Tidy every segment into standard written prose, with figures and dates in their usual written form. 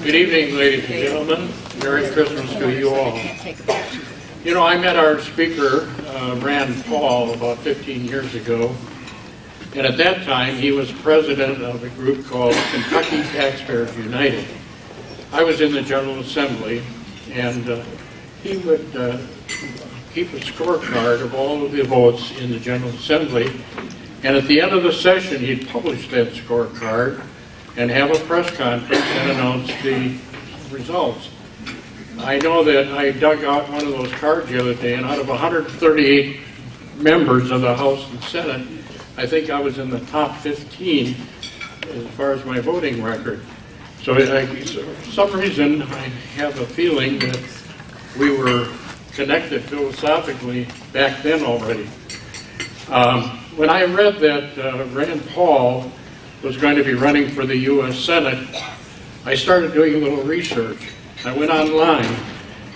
Good evening, ladies and gentlemen. Merry Christmas to you all. You know, I met our speaker, Rand Paul, about 15 years ago, and at that time he was president of a group called Kentucky Taxpayers United. I was in the General Assembly, and he would keep a scorecard of all of the votes in the General Assembly, and at the end of the session he'd publish that scorecard and have a press conference and announce the results. I know that I dug out one of those cards the other day, and out of 138 members of the House and Senate, I think I was in the top 15 as far as my voting record. So for some reason, I have a feeling that we were connected philosophically back then already. When I read that Rand Paul was going to be running for the U.S. Senate, I started doing a little research. I went online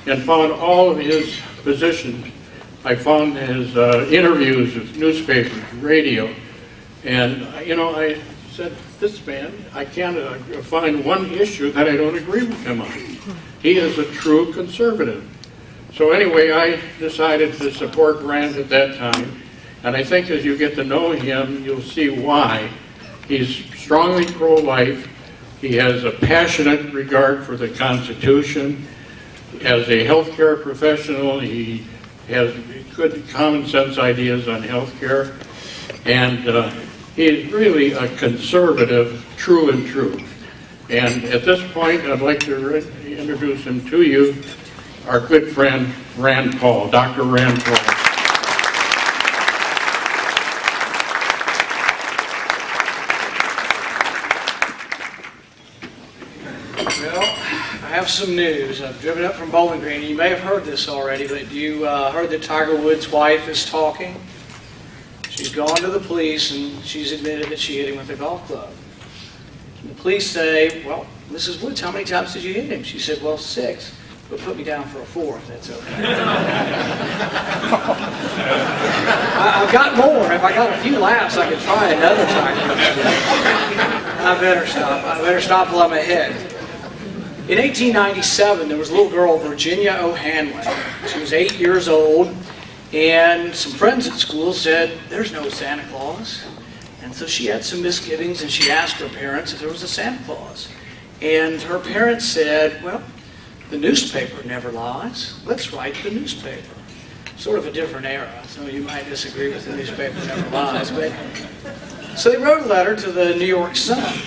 and found all of his positions. I found his interviews with newspapers, radio, and I said, this man, I can't find one issue that I don't agree with him on. He is a true conservative. So anyway, I decided to support Rand at that time, and I think as you get to know him, you'll see why. He's strongly pro-life. He has a passionate regard for the Constitution. As a healthcare professional, he has good common sense ideas on healthcare. And he's really a conservative, true and true. And at this point, I'd like to introduce him to you, our good friend, Rand Paul, Dr. Rand Paul. I have some news. I've driven up from Bowling Green. You may have heard this already, but you heard that Tiger Woods' wife is talking. She's gone to the police and she's admitted that she hit him with a golf club. The police say, well, Mrs. Woods, how many times did you hit him? She said, well, 6, but put me down for a 4th. That's okay. I've got more. If I got a few laughs, I could try another time. I better stop. I better stop while I'm ahead. In 1897, there was a little girl, Virginia O'Hanlon. She was 8 years old, and some friends at school said, there's no Santa Claus. And so she had some misgivings, and she asked her parents if there was a Santa Claus. And her parents said, well, the newspaper never lies. Let's write the newspaper. Sort of a different era, so you might disagree with the newspaper never lies. But so they wrote a letter to the New York Sun.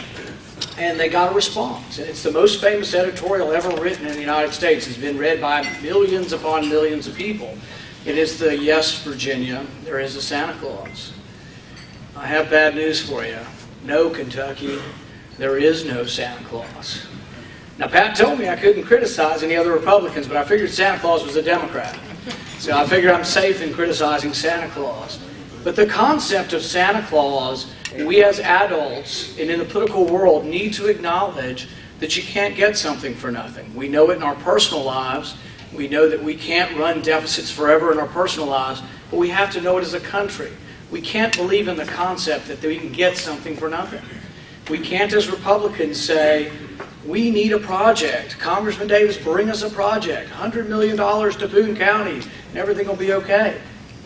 And they got a response. It's the most famous editorial ever written in the United States. It's been read by millions upon millions of people. It is the Yes, Virginia, there is a Santa Claus. I have bad news for you. No, Kentucky, there is no Santa Claus. Now, Pat told me I couldn't criticize any other Republicans, but I figured Santa Claus was a Democrat. So I figured I'm safe in criticizing Santa Claus. But the concept of Santa Claus, we as adults and in the political world need to acknowledge that you can't get something for nothing. We know it in our personal lives. We know that we can't run deficits forever in our personal lives, but we have to know it as a country. We can't believe in the concept that we can get something for nothing. We can't, as Republicans, say, we need a project. Congressman Davis, bring us a project. $100 million to Boone County, and everything will be okay.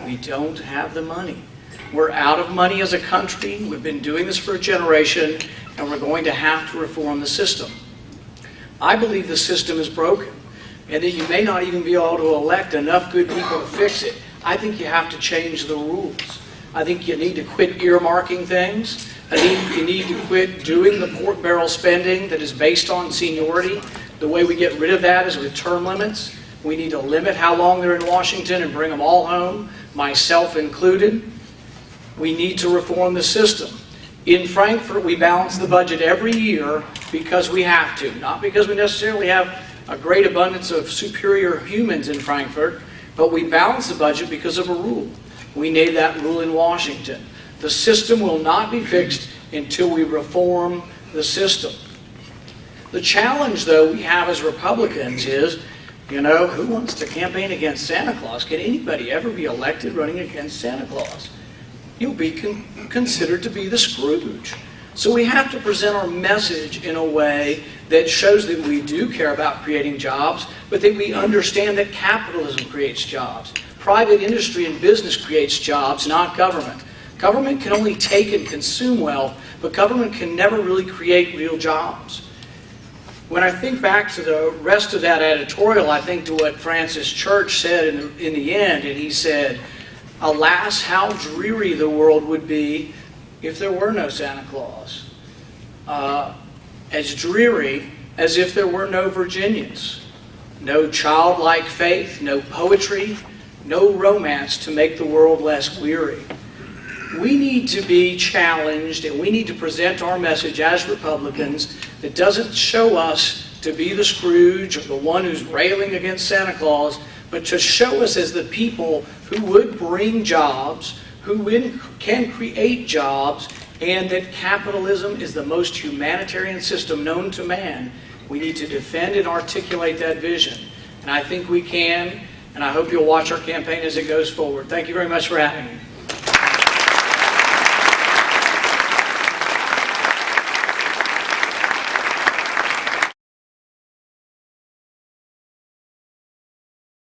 We don't have the money. We're out of money as a country. We've been doing this for a generation, and we're going to have to reform the system. I believe the system is broken, and that you may not even be able to elect enough good people to fix it. I think you have to change the rules. I think you need to quit earmarking things. I think you need to quit doing the pork barrel spending that is based on seniority. The way we get rid of that is with term limits. We need to limit how long they're in Washington and bring them all home, myself included. We need to reform the system. In Frankfurt, we balance the budget every year because we have to, not because we necessarily have a great abundance of superior humans in Frankfurt, but we balance the budget because of a rule. We need that rule in Washington. The system will not be fixed until we reform the system. The challenge, though, we have as Republicans is, who wants to campaign against Santa Claus? Can anybody ever be elected running against Santa Claus? You'll be considered to be the Scrooge. So we have to present our message in a way that shows that we do care about creating jobs, but that we understand that capitalism creates jobs. Private industry and business creates jobs, not government. Government can only take and consume wealth, but government can never really create real jobs. When I think back to the rest of that editorial, I think to what Francis Church said in the end, and he said, "Alas, how dreary the world would be if there were no Santa Claus. As dreary as if there were no Virginias. No childlike faith, no poetry, no romance to make the world less weary." We need to be challenged, and we need to present our message as Republicans that doesn't show us to be the Scrooge or the one who's railing against Santa Claus, but to show us as the people who would bring jobs, who can create jobs, and that capitalism is the most humanitarian system known to man. We need to defend and articulate that vision. And I think we can, and I hope you'll watch our campaign as it goes forward. Thank you very much for having me.